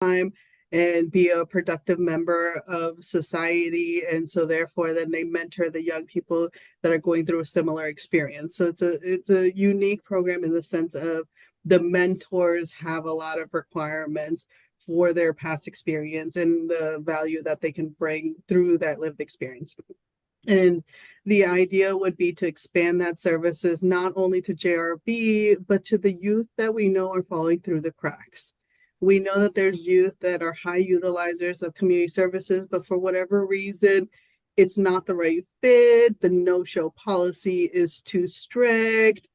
time and be a productive member of society. And so therefore then they mentor the young people that are going through a similar experience. So it's a unique program in the sense of the mentors have a lot of requirements for their past experience and the value that they can bring through that lived experience. And the idea would be to expand that services not only to JRB, but to the youth that we know are falling through the cracks. We know that there's youth that are high utilizers of community services, but for whatever reason, it's not the right fit. The no-show policy is too strict.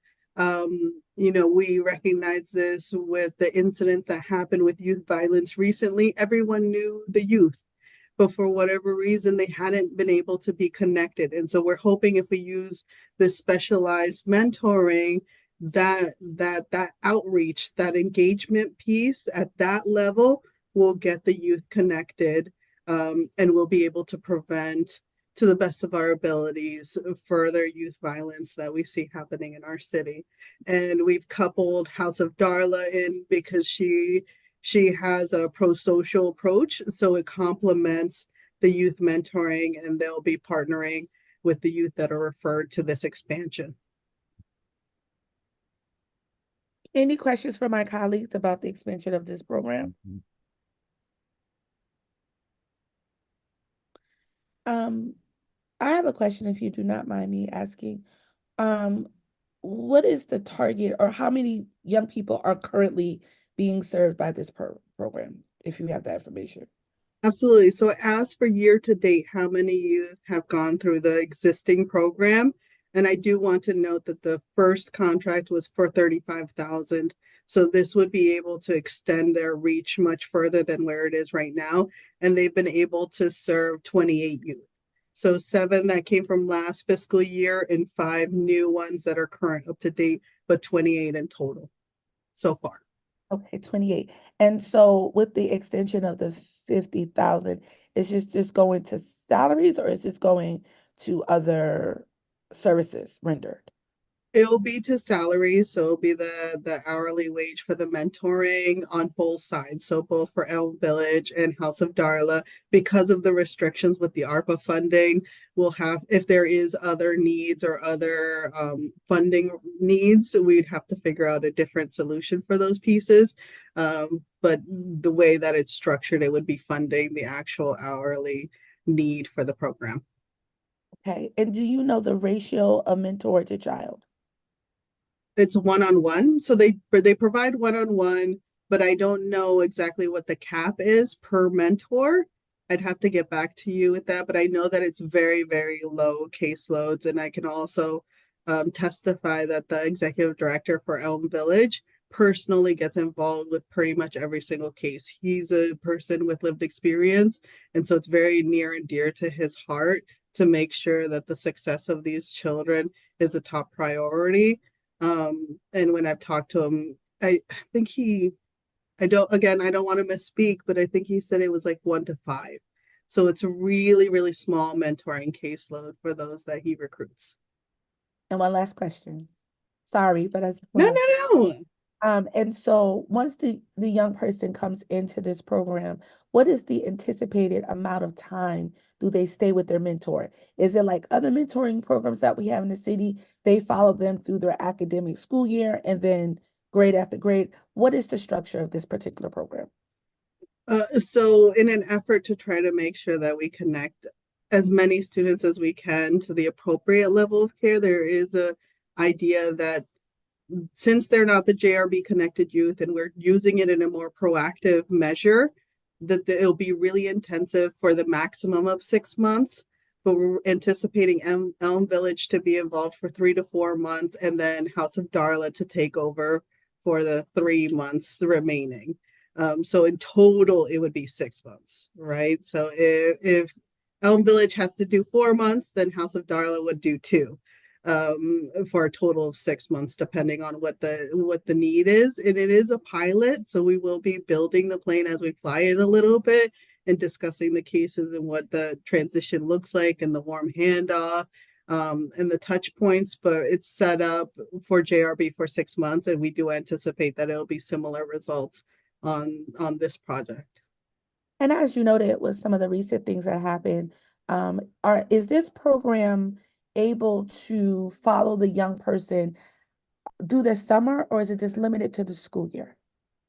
We recognize this with the incident that happened with youth violence recently. Everyone knew the youth, but for whatever reason they hadn't been able to be connected. And so we're hoping if we use this specialized mentoring, that outreach, that engagement piece at that level will get the youth connected, and we'll be able to prevent, to the best of our abilities, further youth violence that we see happening in our city. And we've coupled House of Darla in because she has a pro-social approach, so it complements the youth mentoring, and they'll be partnering with the youth that are referred to this expansion. Any questions for my colleagues about the expansion of this program? I have a question, if you do not mind me asking. What is the target, or how many young people are currently being served by this program, if you have that information? Absolutely. So it asks for year to date how many youth have gone through the existing program. And I do want to note that the first contract was for 35,000. So this would be able to extend their reach much further than where it is right now. And they've been able to serve 28 youth. So 7 that came from last fiscal year and 5 new ones that are current up to date, but 28 in total so far. Okay, 28. And so with the extension of the 50,000, is just going to salaries, or is this going to other services rendered? It'll be to salaries, so it'll be the hourly wage for the mentoring on both sides. So both for Elm Village and House of Darla, because of the restrictions with the ARPA funding, we'll have, if there is other needs or other funding needs, we'd have to figure out a different solution for those pieces. But the way that it's structured, it would be funding the actual hourly need for the program. Okay, and do you know the ratio of mentor to child? It's one-on-one, so they provide one-on-one, but I don't know exactly what the cap is per mentor. I'd have to get back to you with that, but I know that it's very, very low caseloads. And I can also testify that the executive director for Elm Village personally gets involved with pretty much every single case. He's a person with lived experience, and so it's very near and dear to his heart to make sure that the success of these children is a top priority. And when I've talked to him, I think I don't, again, I don't want to misspeak, but I think he said it was like 1 to 5. So it's a really, really small mentoring caseload for those that he recruits. And one last question. Sorry, but as No, well. no, no. And so once the young person comes into this program, what is the anticipated amount of time do they stay with their mentor? Is it like other mentoring programs that we have in the city? They follow them through their academic school year and then grade after grade. What is the structure of this particular program? So in an effort to try to make sure that we connect as many students as we can to the appropriate level of care, there is a idea that since they're not the JRB connected youth and we're using it in a more proactive measure, that it'll be really intensive for the maximum of 6 months. But we're anticipating Elm Village to be involved for 3 to 4 months, and then House of Darla to take over for the 3 months the remaining. So in total, it would be 6 months, right? So if Elm Village has to do 4 months, then House of Darla would do 2, for a total of 6 months, depending on what the need is. And it is a pilot, so we will be building the plane as we fly it a little bit and discussing the cases and what the transition looks like and the warm handoff, and the touch points. But it's set up for JRB for 6 months, and we do anticipate that it'll be similar results on this project. And as you noted with some of the recent things that happened, is this program able to follow the young person through the summer, or is it just limited to the school year?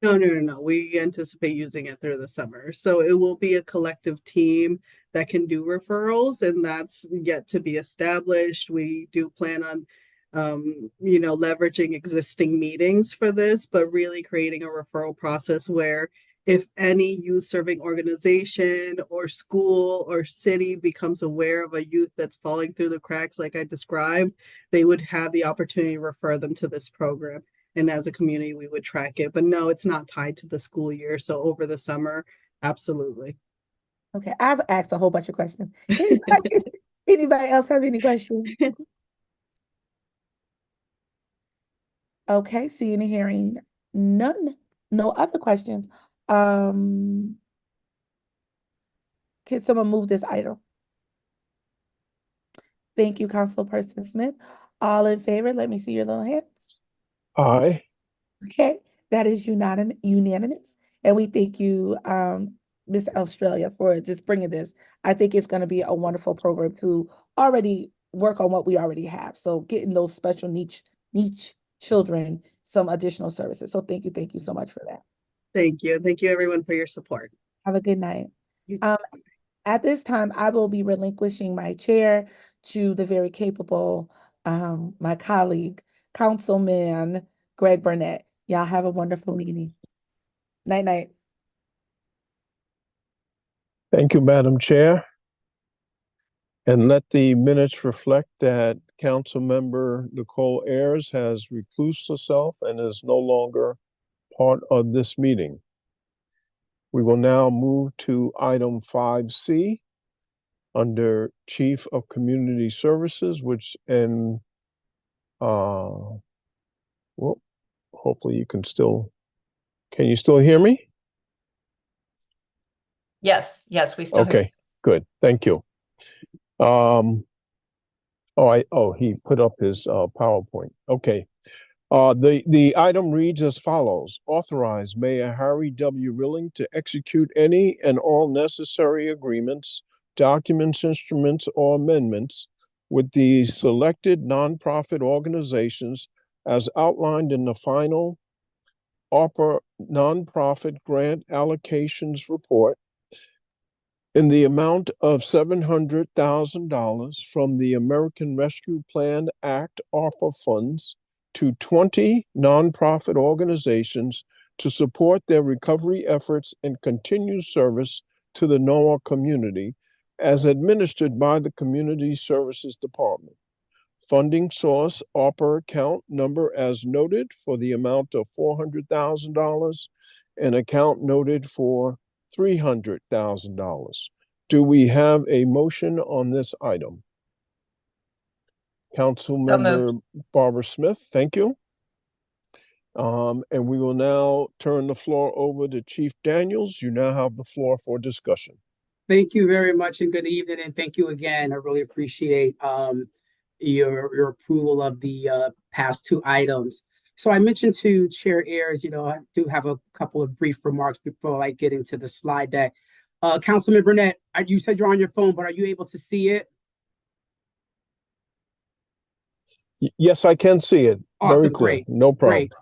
No, no, no, no. We anticipate using it through the summer. So it will be a collective team that can do referrals, and that's yet to be established. We do plan on, leveraging existing meetings for this, but really creating a referral process where if any youth serving organization or school or city becomes aware of a youth that's falling through the cracks, like I described, they would have the opportunity to refer them to this program. And as a community, we would track it. But no, it's not tied to the school year. So over the summer, absolutely. Okay, I've asked a whole bunch of questions. Anybody else have any questions? Okay, seeing and hearing none, no other questions. Um, can someone move this item? Thank you, Councilperson Smith. All in favor, let me see your little hands. Aye. Okay, that is unanimous. And we thank you, Ms. Australia, for just bringing this. I think it's going to be a wonderful program to already work on what we already have. So getting those special niche children some additional services. So thank you so much for that. Thank you. Thank you, everyone, for your support. Have a good night. You too. Um, at this time, I will be relinquishing my chair to the very capable, my colleague, Councilman Greg Burnett. Y'all have a wonderful meeting. Night, night. Thank you, Madam Chair. And let the minutes reflect that Councilmember Nicole Ayers has reclused herself and is no longer part of this meeting. We will now move to item 5C under Chief of Community Services, which well, hopefully you can you still hear me? Yes, we still hear you. Okay, good. Thank you. He put up his PowerPoint. Okay. The item reads as follows: authorize Mayor Harry W. Rilling to execute any and all necessary agreements, documents, instruments, or amendments with the selected nonprofit organizations as outlined in the final ARPA nonprofit grant allocations report in the amount of $700,000 from the American Rescue Plan Act ARPA funds to 20 nonprofit organizations to support their recovery efforts and continued service to the NOAA community as administered by the Community Services Department. Funding source ARPA account number as noted for the amount of $400,000 and account noted for $300,000. Do we have a motion on this item? Councilmember Barbara Smith, thank you. And we will now turn the floor over to Chief Daniels. You now have the floor for discussion. Thank you very much and good evening, and thank you again. I really appreciate your approval of the past two items. So I mentioned to Chair Ayers, I do have a couple of brief remarks before I get into the slide deck. Councilman Burnett, you said you're on your phone, but are you able to see it? Yes, I can see it. Awesome, very clear. great. No problem. Great.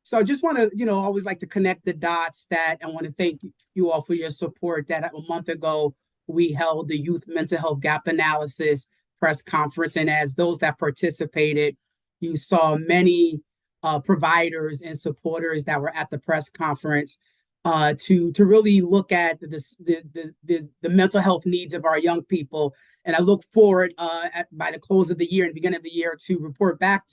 So I just want to, always like to connect the dots that I want to thank you all for your support that a month ago we held the Youth Mental Health Gap Analysis press conference. And as those that participated, you saw many providers and supporters that were at the press conference to really look at the mental health needs of our young people. And I look forward by the close of the year and beginning of the year to report back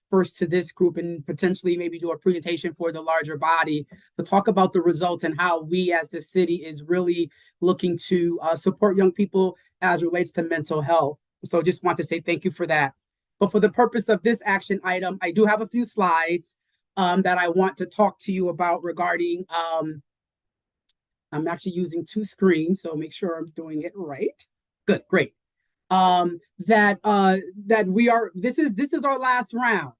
first to this group and potentially maybe do a presentation for the larger body to talk about the results and how we as the city is really looking to support young people as relates to mental health. So just want to say thank you for that. But for the purpose of this action item, I do have a few slides that I want to talk to you about regarding, I'm actually using two screens, so make sure I'm doing it right. Good, great. This is our last round.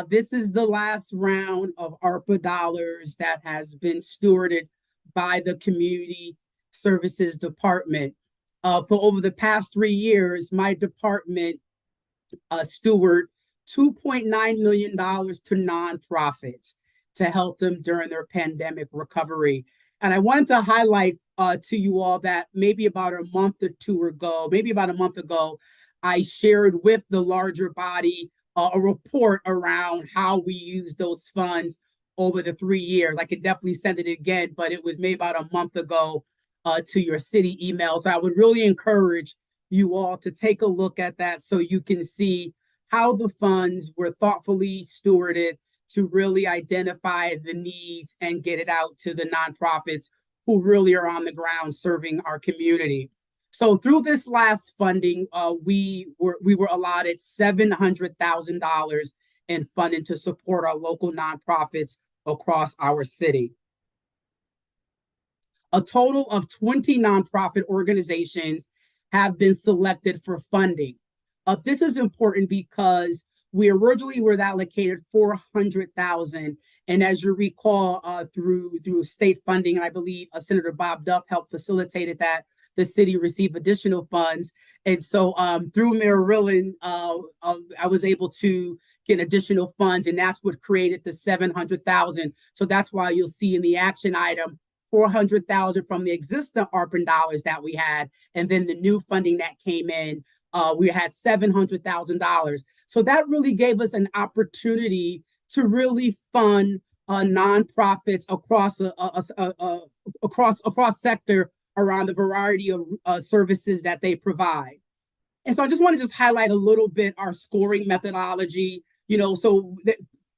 This is the last round of ARPA dollars that has been stewarded by the community Services Department. For over the past 3 years, my department steward $2.9 million to nonprofits to help them during their pandemic recovery. And I wanted to highlight to you all that maybe about a month ago, I shared with the larger body a report around how we use those funds over the 3 years. I could definitely send it again, but it was maybe about a month ago to your city email. So I would really encourage you all to take a look at that so you can see how the funds were thoughtfully stewarded to really identify the needs and get it out to the nonprofits who really are on the ground serving our community. So through this last funding, we were allotted $700,000 in funding to support our local nonprofits across our city. A total of 20 nonprofit organizations have been selected for funding. This is important because we originally were allocated $400,000, and as you recall, through state funding, and I believe Senator Bob Duff helped facilitated that, the city received additional funds. And so through Mayor Rillen, I was able to get additional funds, and that's what created the $700,000. So that's why you'll see in the action item, $400,000 from the existing ARPA dollars that we had, and then the new funding that came in, we had $700,000. So that really gave us an opportunity to really fund nonprofits across sector around the variety of services that they provide. And so I just want to highlight a little bit our scoring methodology. So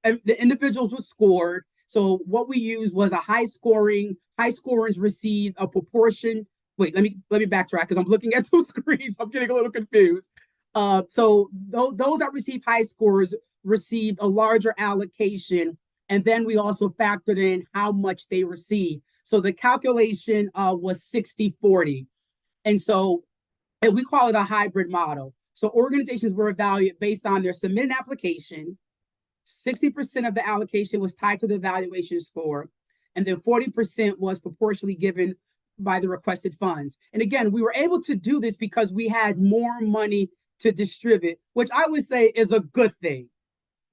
the individuals were scored. So what we used was a high scorers received a proportion. Wait, let me backtrack because I'm looking at two screens. I'm getting a little confused. So those that received high scores received a larger allocation. And then we also factored in how much they received. So the calculation was 60-40. And we call it a hybrid model. So organizations were evaluated based on their submitted application. 60% of the allocation was tied to the evaluation score. And then 40% was proportionally given by the requested funds. And again, we were able to do this because we had more money to distribute, which I would say is a good thing.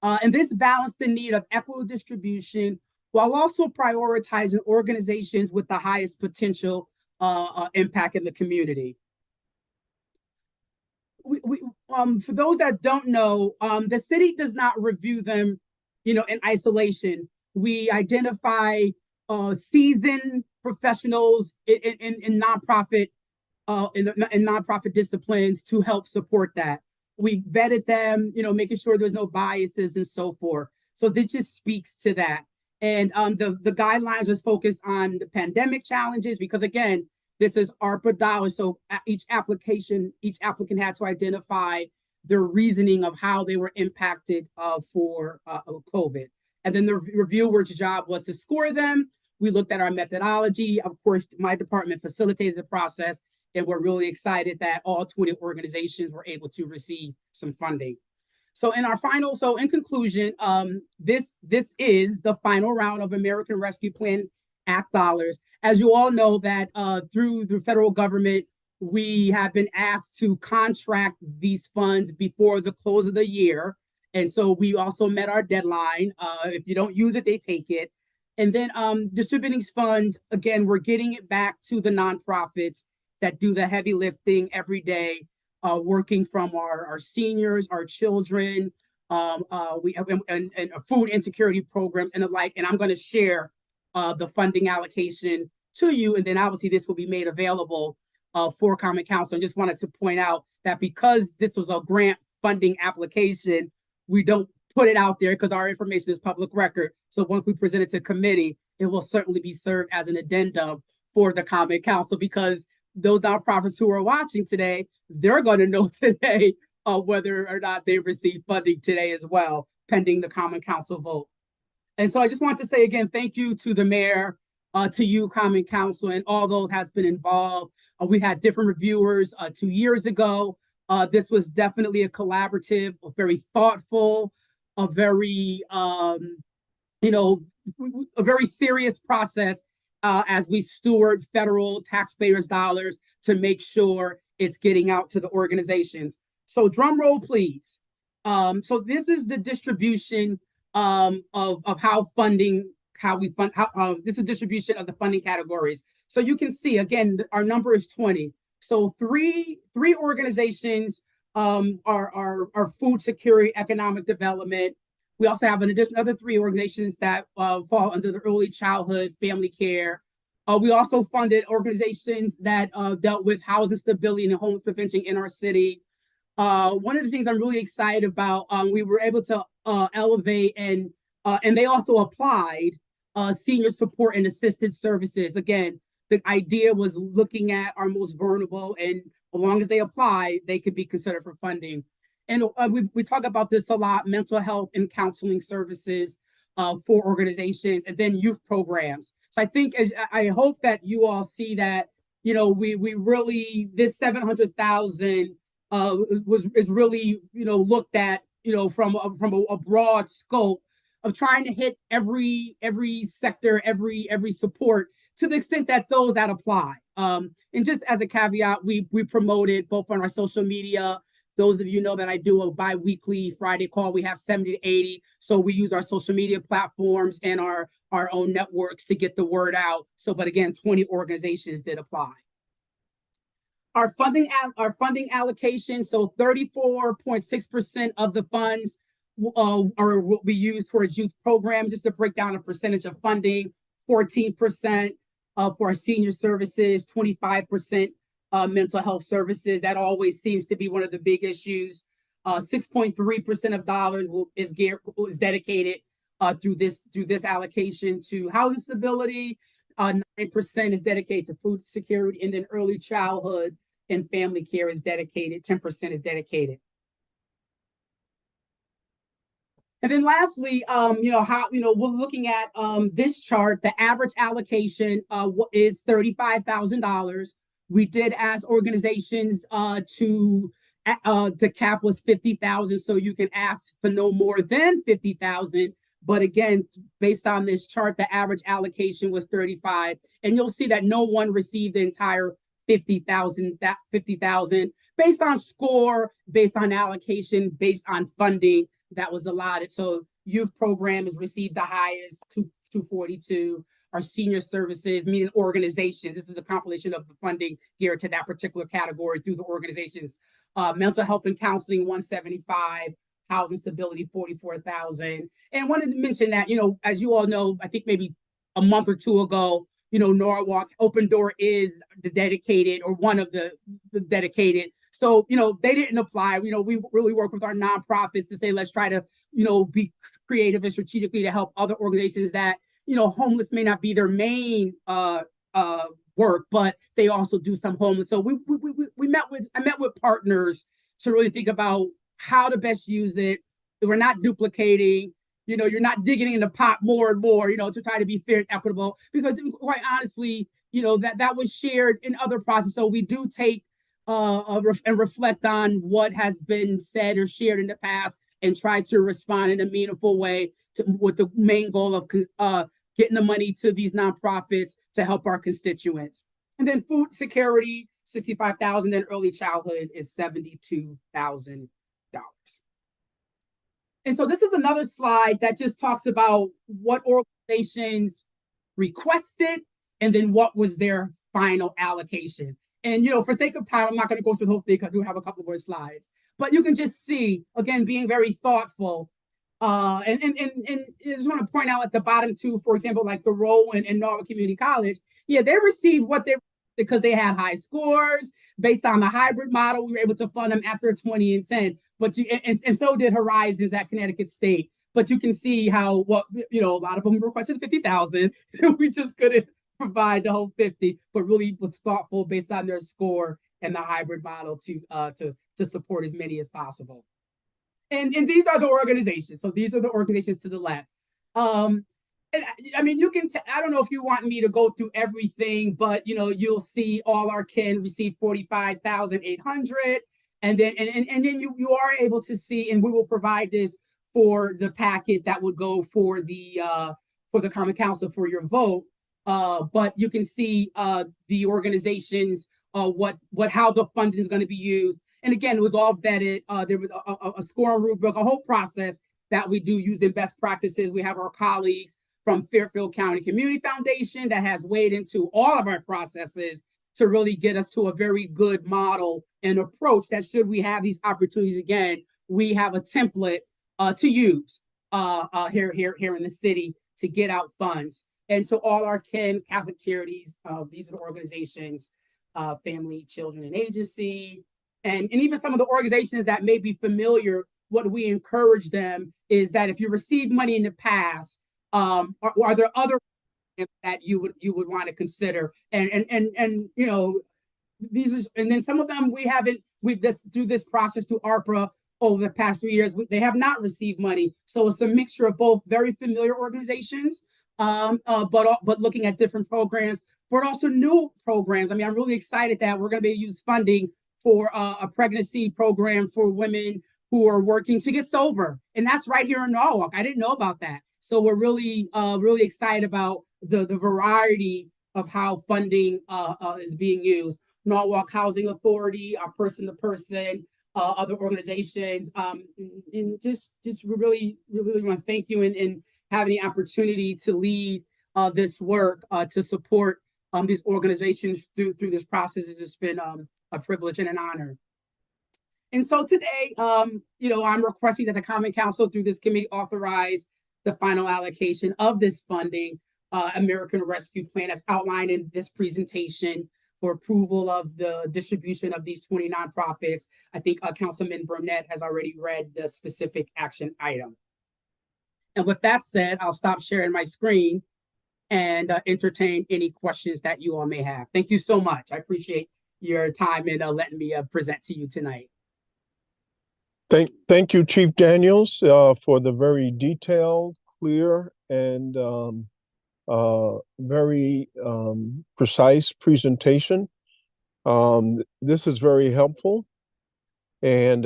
And this balanced the need of equitable distribution while also prioritizing organizations with the highest potential impact in the community. For those that don't know, the city does not review them, in isolation. We identify seasoned professionals in nonprofit disciplines to help support that. We vetted them, making sure there's no biases and so forth. So this just speaks to that. And the guidelines was focused on the pandemic challenges because, again, this is ARPA dollars. So each applicant had to identify their reasoning of how they were impacted for COVID. And then the reviewer's job was to score them. We looked at our methodology. Of course, my department facilitated the process, and we're really excited that all 20 organizations were able to receive some funding. So in conclusion, this is the final round of American Rescue Plan Act dollars. As you all know that through the federal government, we have been asked to contract these funds before the close of the year. And so we also met our deadline. If you don't use it, they take it. And then distributing funds, again, we're getting it back to the nonprofits that do the heavy lifting every day, working from our seniors, our children, we have and food insecurity programs and the like. And I'm going to share the funding allocation to you. And then obviously this will be made available for Common Council. And just wanted to point out that because this was a grant funding application, we don't put it out there because our information is public record. So once we present it to committee, it will certainly be served as an addendum for the Common Council, because those nonprofits who are watching today, they're going to know today whether or not they receive funding today as well, pending the Common Council vote. And so I just want to say again, thank you to the mayor, to you, Common Council, and all those has been involved. We had different reviewers 2 years ago. This was definitely a collaborative, a very thoughtful, a very, a very serious process. as we steward federal taxpayers' dollars to make sure it's getting out to the organizations. So drum roll, please. So this is the distribution of how funding, how we fund, this is distribution of the funding categories. So you can see, again, our number is 20. So three organizations are food security, economic development. We also have another 3 organizations that fall under the early childhood, family care. We also funded organizations that dealt with housing stability and homeless prevention in our city. One of the things I'm really excited about, we were able to elevate and they also applied senior support and assisted services. Again, the idea was looking at our most vulnerable, and as long as they apply, they could be considered for funding. And we talk about this a lot: mental health and counseling services for organizations, and then youth programs. So I think, I hope that you all see that, you know, we really, this 700,000 is really, you know, looked at, you know, from a broad scope of trying to hit every sector, every support, to the extent that those that apply. And just as a caveat, we promote it both on our social media. Those of you know that I do a bi-weekly Friday call. We have 70 to 80. So we use our social media platforms and our own networks to get the word out. So, but again, 20 organizations did apply. Our funding allocation, so 34.6% of the funds will be used for a youth program. Just to break down a percentage of funding: 14% for our senior services, 25% mental health services. That always seems to be one of the big issues. 6.3% of dollars is dedicated through this allocation to housing stability. 9% is dedicated to food security, and then early childhood and family care is dedicated. 10% is dedicated. And then lastly, you know, how, you know, we're looking at this chart. The average allocation is $35,000. We did ask organizations to cap was 50,000, so you can ask for no more than 50,000. But again, based on this chart, the average allocation was 35, and you'll see that no one received the entire 50,000. That 50,000 based on score, based on allocation, based on funding that was allotted. So youth program has received the highest, 242. Our senior services, meaning organizations, this is a compilation of the funding geared to that particular category through the organizations. Mental health and counseling, 175. Housing stability, 44,000. And wanted to mention that, you know, as you all know, I think maybe a month or two ago, you know, Norwalk Open Door is the dedicated, or one of the dedicated. So, you know, they didn't apply. You know, we really work with our nonprofits to say, let's try to, you know, be creative and strategically to help other organizations that, you know, homeless may not be their main work, but they also do some homeless. So I met with partners to really think about how to best use it. We're not duplicating, you know, you're not digging in the pot more and more, you know, to try to be fair and equitable, because quite honestly, you know, that was shared in other processes. So we do take and reflect on what has been said or shared in the past and try to respond in a meaningful way with the main goal of getting the money to these nonprofits to help our constituents. And then food security, 65,000, then early childhood is $72,000. And so this is another slide that just talks about what organizations requested and then what was their final allocation. And, you know, for sake of time, I'm not going to go through the whole thing. I do have a couple more slides, but you can just see, again, being very thoughtful. And I just want to point out at the bottom too, for example, like the Rowan and Norwalk Community College. Yeah, they received what they, because they had high scores. Based on the hybrid model, we were able to fund them after 20 and 10. But and so did Horizons at Connecticut State. But you can see how, what, you know, a lot of them requested 50,000. We just couldn't provide the whole 50, but really was thoughtful based on their score and the hybrid model to support as many as possible. And these are the organizations. So these are the organizations to the left. And I mean, you can, I don't know if you want me to go through everything, but, you know, you'll see All Our Kin receive 45,800. And then, and then you are able to see, and we will provide this for the packet that would go for the Common Council for your vote. but you can see the organizations, how the funding is going to be used. And again, it was all vetted. There was a scoring rubric, a whole process that we do using best practices. We have our colleagues from Fairfield County Community Foundation that has weighed into all of our processes to really get us to a very good model and approach that, should we have these opportunities again, we have a template to use here in the city to get out funds. And so all our Catholic charities, these are organizations, Family, Children, and Agency, and even some of the organizations that may be familiar, what we encourage them is that if you received money in the past, are there other that you would want to consider? And you know, and then some of them through this process through ARPA over the past 3 years, they have not received money. So it's a mixture of both very familiar organizations, but looking at different programs, but also new programs. I mean, I'm really excited that we're going to be use funding for a pregnancy program for women who are working to get sober, and that's right here in Norwalk. I didn't know about that, so we're really excited about the variety of how funding is being used. Norwalk Housing Authority, our person to person, other organizations, and just really want to thank you and having the opportunity to lead this work to support these organizations through this process has just been a privilege and an honor. And so today, you know, I'm requesting that the Common Council through this committee authorize the final allocation of this funding, American Rescue Plan, as outlined in this presentation, for approval of the distribution of these 20 nonprofits. I think Councilman Burnett has already read the specific action item. And with that said, I'll stop sharing my screen and entertain any questions that you all may have. Thank you so much. I appreciate your time and letting me present to you tonight. Thank you, Chief Daniels, for the very detailed, clear, and very precise presentation. This is very helpful. And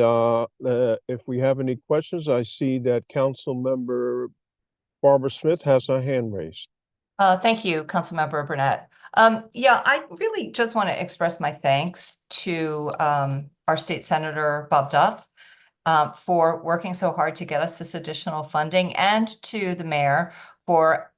if we have any questions, I see that Council Member Barbara Smith has her hand raised. Thank you, Councilmember Burnett. Yeah, I really just want to express my thanks to our State Senator Bob Duff for working so hard to get us this additional funding, and to the mayor for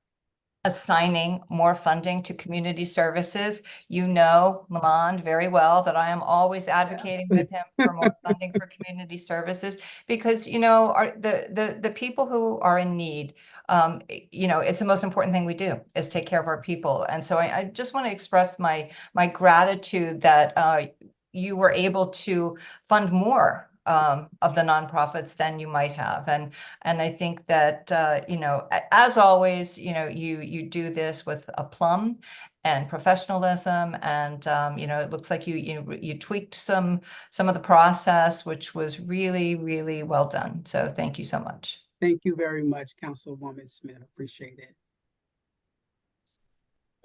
assigning more funding to community services. You know, Lamond, very well that I am always advocating with him for more funding for community services, because, you know, the people who are in need, you know, it's the most important thing we do is take care of our people. And so I just want to express my gratitude that you were able to fund more of the nonprofits than you might have. And I think that, you know, as always, you know, you do this with aplomb and professionalism. And, you know, it looks like you tweaked some of the process, which was really, really well done. So thank you so much. Thank you very much, Councilwoman Smith. Appreciate it.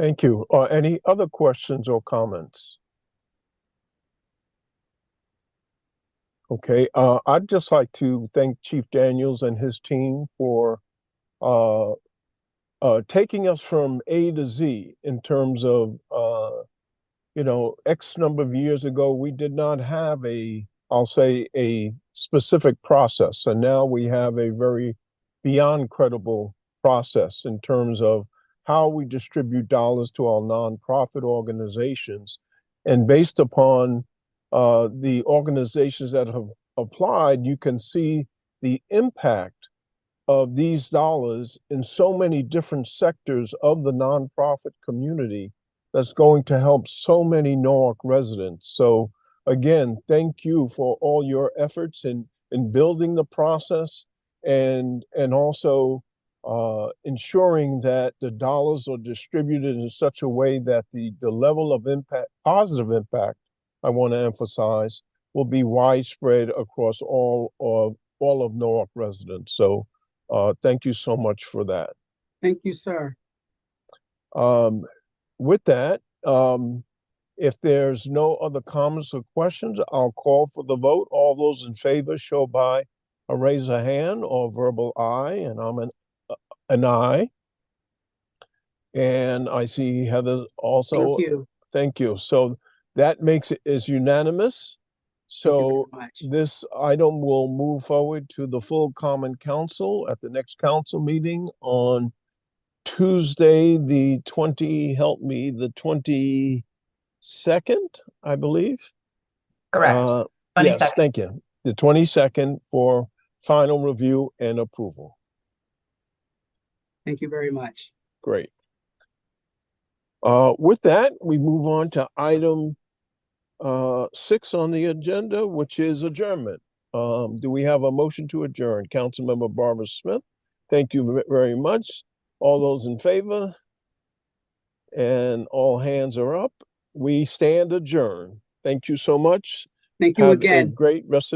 Thank you. Any other questions or comments? Okay, I'd just like to thank Chief Daniels and his team for taking us from A to Z in terms of, you know, X number of years ago, we did not have I'll say, a specific process. And now we have a very beyond credible process in terms of how we distribute dollars to our nonprofit organizations. And based upon the organizations that have applied, you can see the impact of these dollars in so many different sectors of the nonprofit community that's going to help so many Norwalk residents. So again, thank you for all your efforts in building the process and also ensuring that the dollars are distributed in such a way that the level of impact, positive impact, I want to emphasize, will be widespread across all of Norwalk residents. So thank you so much for that. Thank you, sir. With that, if there's no other comments or questions, I'll call for the vote. All those in favor show by a raise of hand or verbal aye, and I'm an aye. And I see Heather Thank also. you. Thank you. So that makes it is unanimous. Thank you So very much. this item will move forward to the full common council at the next council meeting on Tuesday, the 22nd, I believe. Correct. Yes, 22nd. thank you. The 22nd for final review and approval. Thank you very much. Great. With that, we move on to item 6 on the agenda, which is adjournment. Do we have a motion to adjourn? Councilmember Barbara Smith, thank you very much. All those in favor? And all hands are up. We stand adjourned. Thank you so much. Thank you Have a again. great rest of